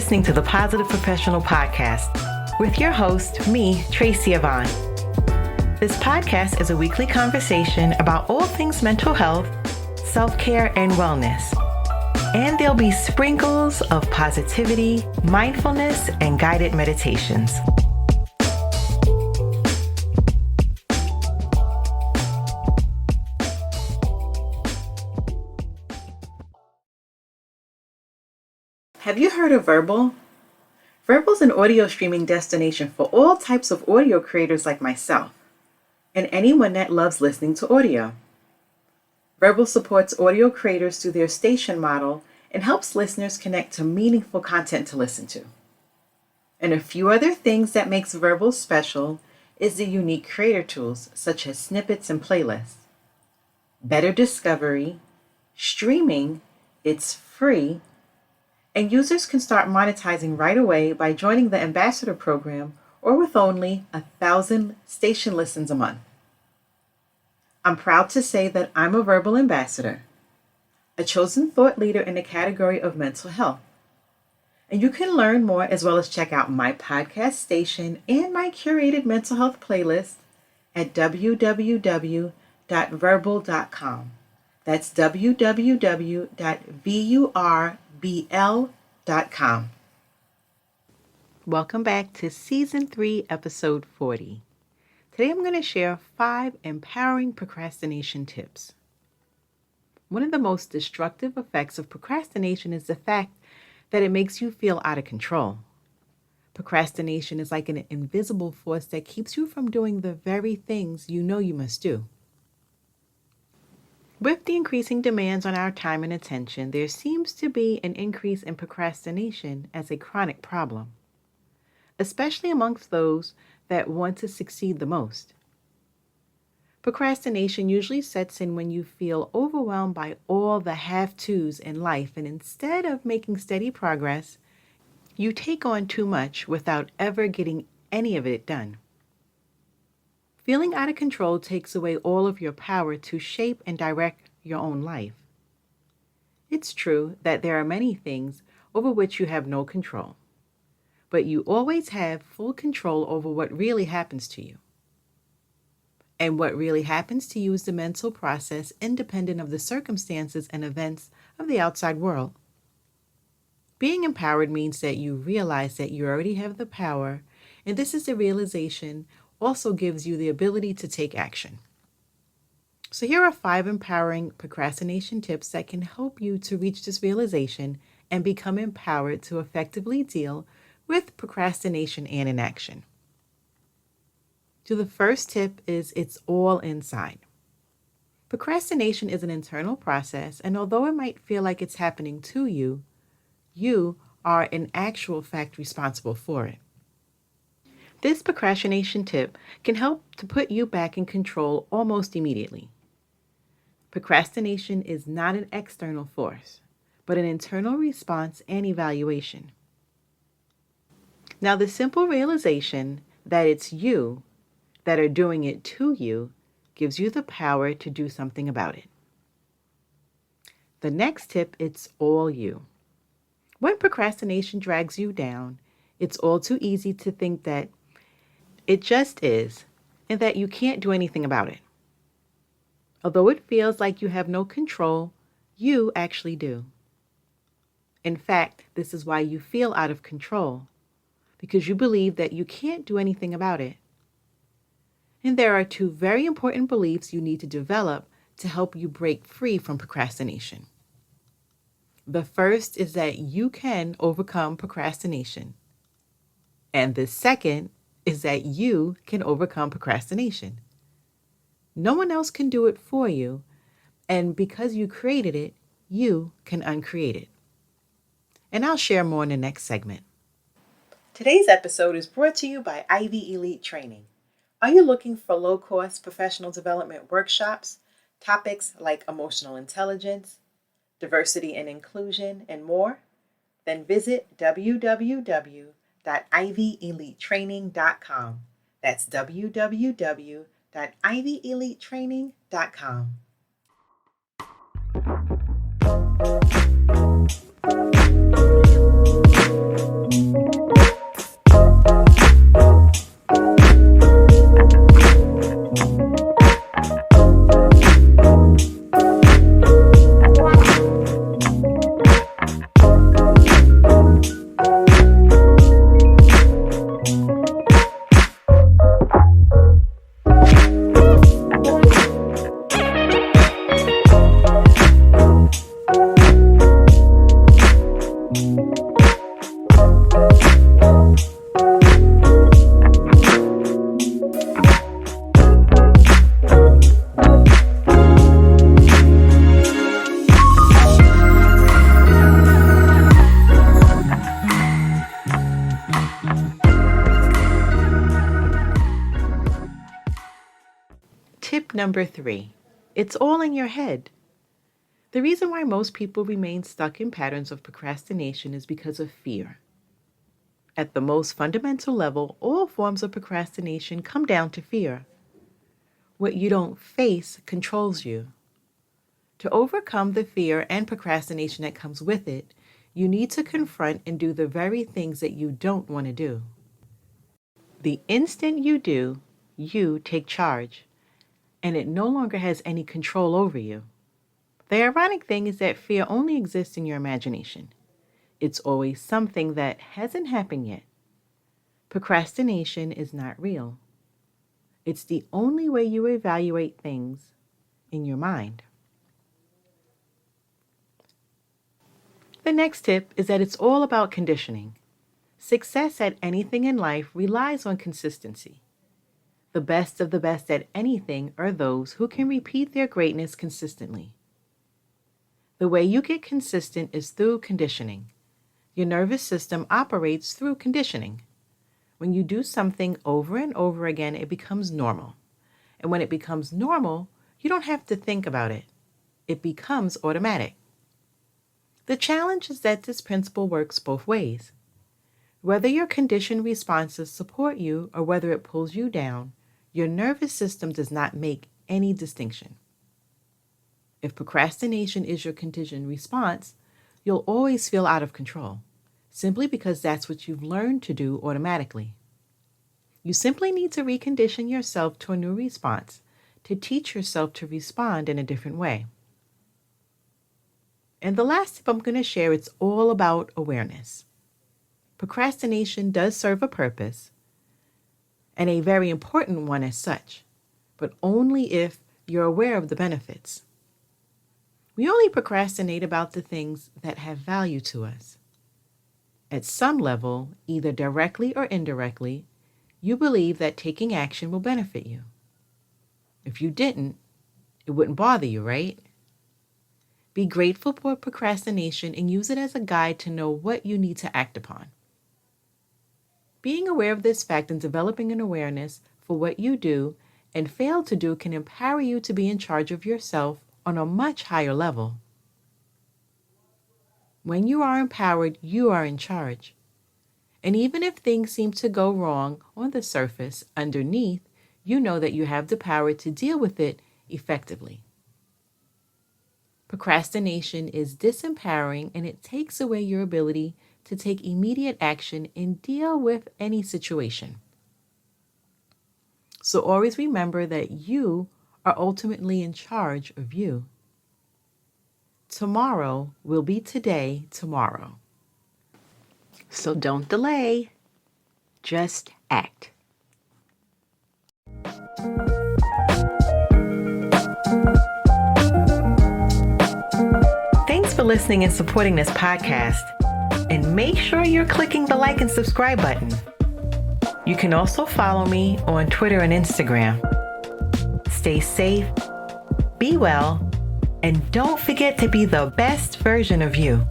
listening to the Positive Professional Podcast with your host, me, Tracy Yvonne. This podcast is a weekly conversation about all things mental health, self-care, and wellness. And there'll be sprinkles of positivity, mindfulness, and guided meditations. Have you heard of Verbal? Verbal is an audio streaming destination for all types of audio creators like myself, and anyone that loves listening to audio. Verbal supports audio creators through their station model and helps listeners connect to meaningful content to listen to. And a few other things that makes Verbal special is the unique creator tools such as snippets and playlists, better discovery, streaming, it's free, and users can start monetizing right away by joining the Ambassador program or with only 1,000 station listens a month. I'm proud to say that I'm a Verbal Ambassador, a chosen thought leader in the category of mental health. And you can learn more as well as check out my podcast station and my curated mental health playlist at www.verbal.com. That's www.verbl.com. Welcome back to Season 3, Episode 40. Today I'm going to share 5 empowering procrastination tips. One of the most destructive effects of procrastination is the fact that it makes you feel out of control. Procrastination is like an invisible force that keeps you from doing the very things you know you must do. With the increasing demands on our time and attention, there seems to be an increase in procrastination as a chronic problem, especially amongst those that want to succeed the most. Procrastination usually sets in when you feel overwhelmed by all the have-tos in life, and instead of making steady progress, you take on too much without ever getting any of it done. Feeling out of control takes away all of your power to shape and direct your own life. It's true that there are many things over which you have no control, but you always have full control over what really happens to you. And what really happens to you is the mental process independent of the circumstances and events of the outside world. Being empowered means that you realize that you already have the power, and this is the realization also gives you the ability to take action. So here are 5 empowering procrastination tips that can help you to reach this realization and become empowered to effectively deal with procrastination and inaction. So the first tip is it's all inside. Procrastination is an internal process, and although it might feel like it's happening to you, you are in actual fact responsible for it. This procrastination tip can help to put you back in control almost immediately. Procrastination is not an external force, but an internal response and evaluation. Now, the simple realization that it's you that are doing it to you gives you the power to do something about it. The next tip, it's all you. When procrastination drags you down, it's all too easy to think that it just is, and that you can't do anything about it. Although it feels like you have no control, you actually do. In fact, this is why you feel out of control, because you believe that you can't do anything about it. And there are 2 very important beliefs you need to develop to help you break free from procrastination. The first is that you can overcome procrastination. And the second is that you can overcome procrastination. No one else can do it for you, and because you created it, you can uncreate it. And I'll share more in the next segment. Today's episode is brought to you by Ivy Elite Training. Are you looking for low-cost professional development workshops, topics like emotional intelligence, diversity and inclusion, and more? Then visit www.ivyelitetraining.com. That's www.ivyelitetraining.com. Tip number 3. It's all in your head. The reason why most people remain stuck in patterns of procrastination is because of fear. At the most fundamental level, all forms of procrastination come down to fear. What you don't face controls you. To overcome the fear and procrastination that comes with it, you need to confront and do the very things that you don't want to do. The instant you do, you take charge, and it no longer has any control over you. The ironic thing is that fear only exists in your imagination. It's always something that hasn't happened yet. Procrastination is not real. It's the only way you evaluate things in your mind. The next tip is that it's all about conditioning. Success at anything in life relies on consistency. The best of the best at anything are those who can repeat their greatness consistently. The way you get consistent is through conditioning. Your nervous system operates through conditioning. When you do something over and over again, it becomes normal. And when it becomes normal, you don't have to think about it. It becomes automatic. The challenge is that this principle works both ways. Whether your conditioned responses support you or whether it pulls you down, your nervous system does not make any distinction. If procrastination is your conditioned response, you'll always feel out of control, simply because that's what you've learned to do automatically. You simply need to recondition yourself to a new response, to teach yourself to respond in a different way. And the last tip I'm going to share, it's all about awareness. Procrastination does serve a purpose, and a very important one as such, but only if you're aware of the benefits. We only procrastinate about the things that have value to us. At some level, either directly or indirectly, you believe that taking action will benefit you. If you didn't, it wouldn't bother you, right? Be grateful for procrastination and use it as a guide to know what you need to act upon. Being aware of this fact and developing an awareness for what you do and fail to do can empower you to be in charge of yourself on a much higher level. When you are empowered, you are in charge. And even if things seem to go wrong on the surface, underneath, you know that you have the power to deal with it effectively. Procrastination is disempowering and it takes away your ability to take immediate action and deal with any situation. So always remember that you are ultimately in charge of you. Tomorrow will be today tomorrow. So don't delay, just act. Thanks for listening and supporting this podcast. And make sure you're clicking the like and subscribe button. You can also follow me on Twitter and Instagram. Stay safe, be well, and don't forget to be the best version of you.